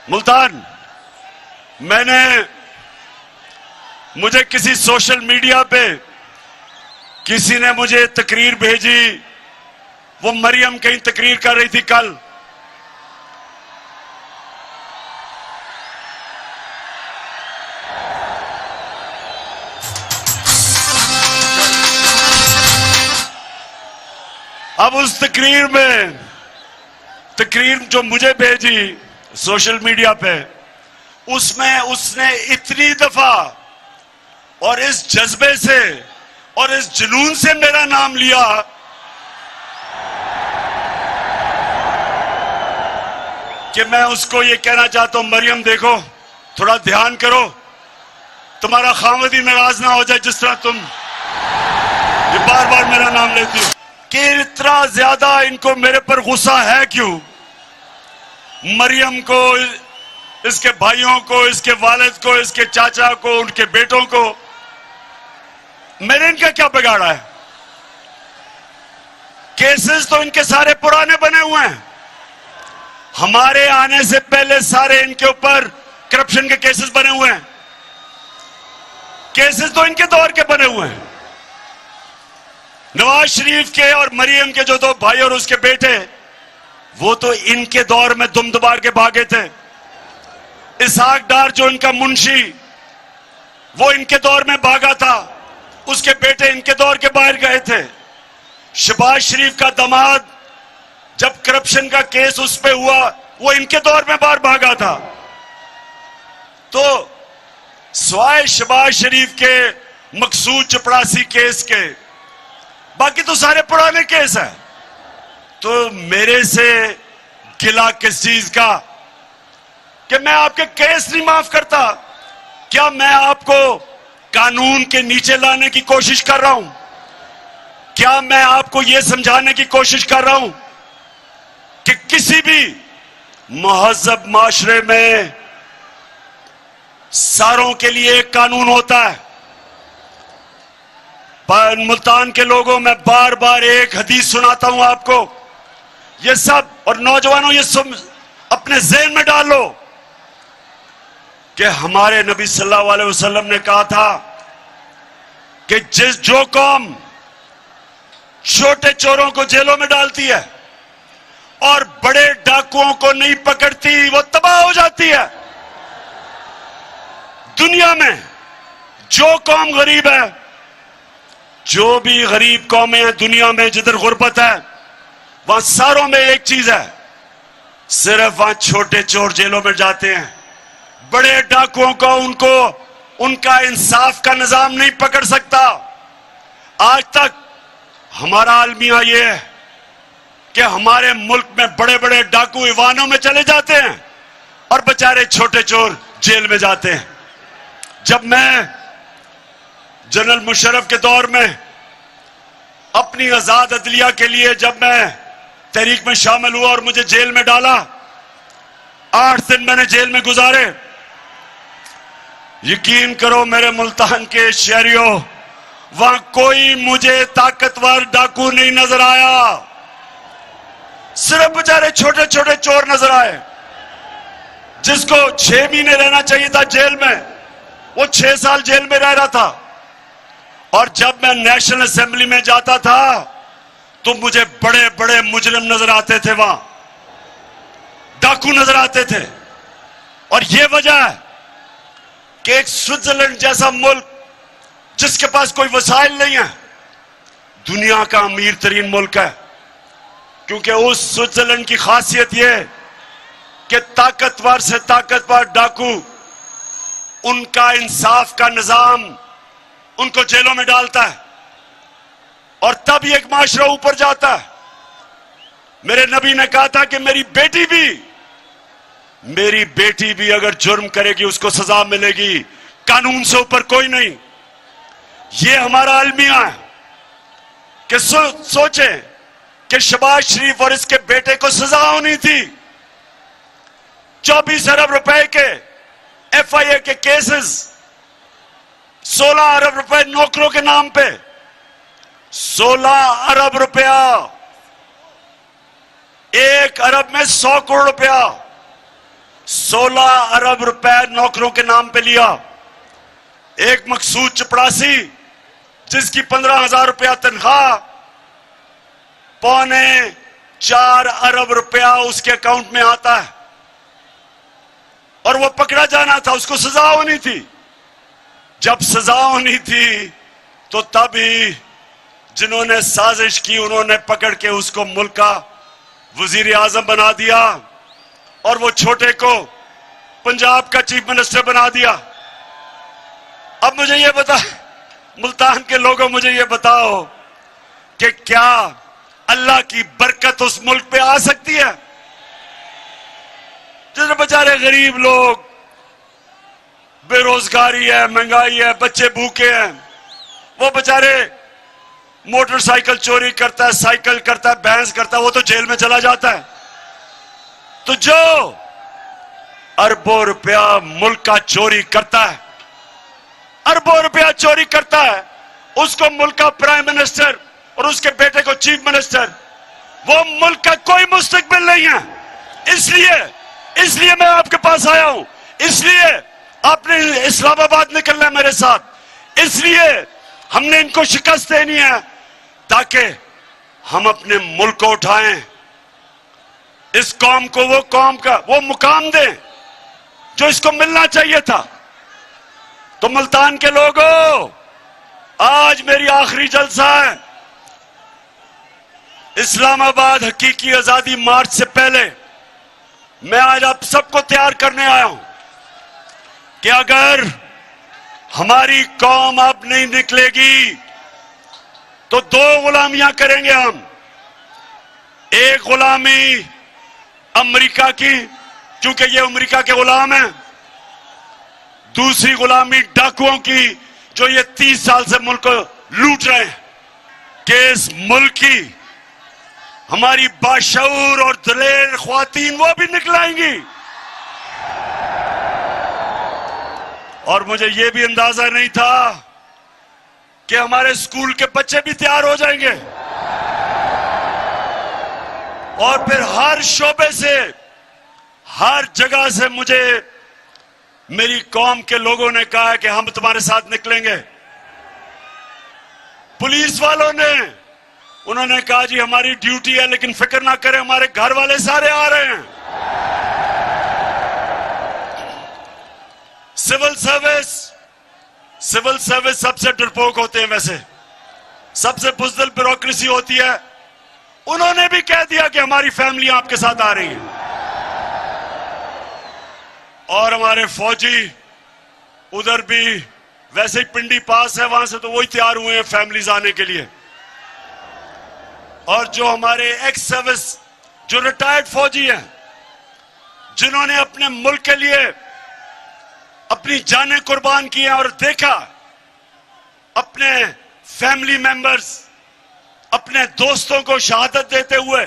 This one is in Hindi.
मुल्तान, मुझे किसी सोशल मीडिया पे किसी ने मुझे तकरीर भेजी। वो मरियम कहीं तकरीर कर रही थी कल। अब उस तकरीर जो मुझे भेजी सोशल मीडिया पे, उसमें उसने इतनी दफा और इस जज्बे से और इस जुनून से मेरा नाम लिया कि मैं उसको ये कहना चाहता हूं, मरियम देखो, थोड़ा ध्यान करो, तुम्हारा खामद ही नाराज ना हो जाए जिस तरह तुम ये बार बार मेरा नाम लेती हो। कि इतना ज्यादा इनको मेरे पर गुस्सा है क्यों? मरियम को, इसके भाइयों को, इसके वालिद को, इसके चाचा को, उनके बेटों को मैंने इनका क्या बिगाड़ा है? केसेस तो इनके सारे पुराने बने हुए हैं। हमारे आने से पहले सारे इनके ऊपर करप्शन के केसेस बने हुए हैं। केसेस तो इनके दौर के बने हुए हैं। नवाज शरीफ के और मरियम के जो दो भाई और उसके बेटे, वो तो इनके दौर में दुम दबा के भागे थे। इसहाक डार जो इनका मुंशी, वो इनके दौर में भागा था। उसके बेटे इनके दौर के बाहर गए थे। शहबाज शरीफ का दामाद, जब करप्शन का केस उस पे हुआ, वो इनके दौर में बाहर भागा था। तो स्वाय शहबाज शरीफ के मकसूद चपड़ासी केस के, बाकी तो सारे पुराने केस हैं। तो मेरे से गिला किस चीज का कि मैं आपके केस नहीं माफ करता? क्या मैं आपको कानून के नीचे लाने की कोशिश कर रहा हूं? क्या मैं आपको यह समझाने की कोशिश कर रहा हूं कि किसी भी महज़ब माशरे में सारों के लिए एक कानून होता है? पर मुल्तान के लोगों, मैं बार बार एक हदीस सुनाता हूं आपको। ये सब, और नौजवानों, ये अपने ज़हन में डाल लो कि हमारे नबी सल्लल्लाहु अलैहि वसल्लम ने कहा था कि जो कौम छोटे चोरों को जेलों में डालती है और बड़े डाकुओं को नहीं पकड़ती, वो तबाह हो जाती है। दुनिया में जो कौम गरीब है, जो भी गरीब कौमें हैं दुनिया में, जिधर गुर्बत है, वहां सारों में एक चीज है, सिर्फ वहां छोटे चोर जेलों में जाते हैं। बड़े डाकुओं को उनका इंसाफ का निजाम नहीं पकड़ सकता। आज तक हमारा अलमिया ये है कि हमारे मुल्क में बड़े बड़े डाकू ईवानों में चले जाते हैं और बेचारे छोटे चोर जेल में जाते हैं। जब मैं जनरल मुशर्रफ के दौर में अपनी आजाद अदलिया के लिए जब मैं तहरीक में शामिल हुआ और मुझे जेल में डाला, 8 दिन मैंने जेल में गुजारे। यकीन करो मेरे मुल्तान के शहरियों, वहां कोई मुझे ताकतवर डाकू नहीं नजर आया, सिर्फ बेचारे छोटे छोटे चोर नजर आए। जिसको 6 महीने रहना चाहिए था जेल में, वो 6 साल जेल में रह रहा था। और जब मैं नेशनल असेंबली में जाता था तो मुझे बड़े बड़े मुजरिम नजर आते थे, वहां डाकू नजर आते थे। और यह वजह है कि एक स्विट्जरलैंड जैसा मुल्क जिसके पास कोई वसाइल नहीं है, दुनिया का अमीर तरीन मुल्क है, क्योंकि उस स्विट्जरलैंड की खासियत यह है कि ताकतवर से ताकतवर डाकू, उनका इंसाफ का निजाम उनको जेलों में डालता है और तब एक माशरा ऊपर जाता है। मेरे नबी ने कहा था कि मेरी बेटी भी अगर जुर्म करेगी उसको सजा मिलेगी, कानून से ऊपर कोई नहीं। ये हमारा अलमिया है कि सोचे कि शहबाज शरीफ और इसके बेटे को सजा होनी थी। 24 अरब रुपए के FIA के केसेस, 16 अरब रुपए नौकरों के नाम पे, 16 अरब रुपया, 1 अरब में 100 करोड़ रुपया, 16 अरब रुपए नौकरों के नाम पे लिया। एक मकसूद चपड़ासी जिसकी 15,000 रुपया तनख्वाह, 4.25 अरब रुपया उसके अकाउंट में आता है और वो पकड़ा जाना था, उसको सजा होनी थी। जब सजा होनी थी तो तभी जिन्होंने साजिश की उन्होंने पकड़ के उसको मुल्क का वजीर आजम बना दिया और वो छोटे को पंजाब का चीफ मिनिस्टर बना दिया। अब मुझे ये बता, मुल्तान के लोगों, मुझे ये बताओ कि क्या अल्लाह की बरकत उस मुल्क पे आ सकती है? जितने बेचारे गरीब लोग, बेरोजगारी है, महंगाई है, बच्चे भूखे हैं, वो बेचारे मोटरसाइकिल चोरी करता है, साइकिल करता है, भैंस करता है, वो तो जेल में चला जाता है। तो जो अरबों रुपया मुल्क का चोरी करता है, अरबों रुपया चोरी करता है, उसको मुल्क का प्राइम मिनिस्टर और उसके बेटे को चीफ मिनिस्टर, वो मुल्क का कोई मुस्तकबिल नहीं है। इसलिए मैं आपके पास आया हूं, इसलिए आपने इस्लामाबाद निकलना है मेरे साथ, इसलिए हमने इनको शिकस्त देनी है ताकि हम अपने मुल्क को उठाएं, इस कौम को वो कौम का वो मुकाम दें जो इसको मिलना चाहिए था। तो मुल्तान के लोगों, आज मेरी आखिरी जलसा है। इस्लामाबाद हकीकी आजादी मार्च से पहले मैं आज आप सबको तैयार करने आया हूं कि अगर हमारी कौम अब नहीं निकलेगी तो 2 गुलामियां करेंगे हम। एक गुलामी अमेरिका की, क्योंकि ये अमेरिका के गुलाम हैं। दूसरी गुलामी डाकुओं की, जो ये 30 साल से मुल्क को लूट रहे हैं। कि इस मुल्क की हमारी बाशऊर और दलेर ख्वातीन वो भी निकलाएंगी। और मुझे ये भी अंदाजा नहीं था कि हमारे स्कूल के बच्चे भी तैयार हो जाएंगे और फिर हर शोबे से, हर जगह से मुझे मेरी कौम के लोगों ने कहा कि हम तुम्हारे साथ निकलेंगे। पुलिस वालों ने, उन्होंने कहा जी हमारी ड्यूटी है लेकिन फिक्र ना करें, हमारे घर वाले सारे आ रहे हैं। सिविल सर्विस सबसे डरपोक होते हैं, वैसे सबसे बुज़दिल ब्यूरोक्रेसी होती है। उन्होंने भी कह दिया कि हमारी फैमिली आपके साथ आ रही है। और हमारे फौजी उधर भी, वैसे ही पिंडी पास है वहां से, तो वही तैयार हुए हैं फैमिलीज आने के लिए। और जो हमारे एक्स सर्विस, जो रिटायर्ड फौजी हैं, जिन्होंने अपने मुल्क के लिए अपनी जानें कुर्बान की हैं और देखा अपने फैमिली मेंबर्स, अपने दोस्तों को शहादत देते हुए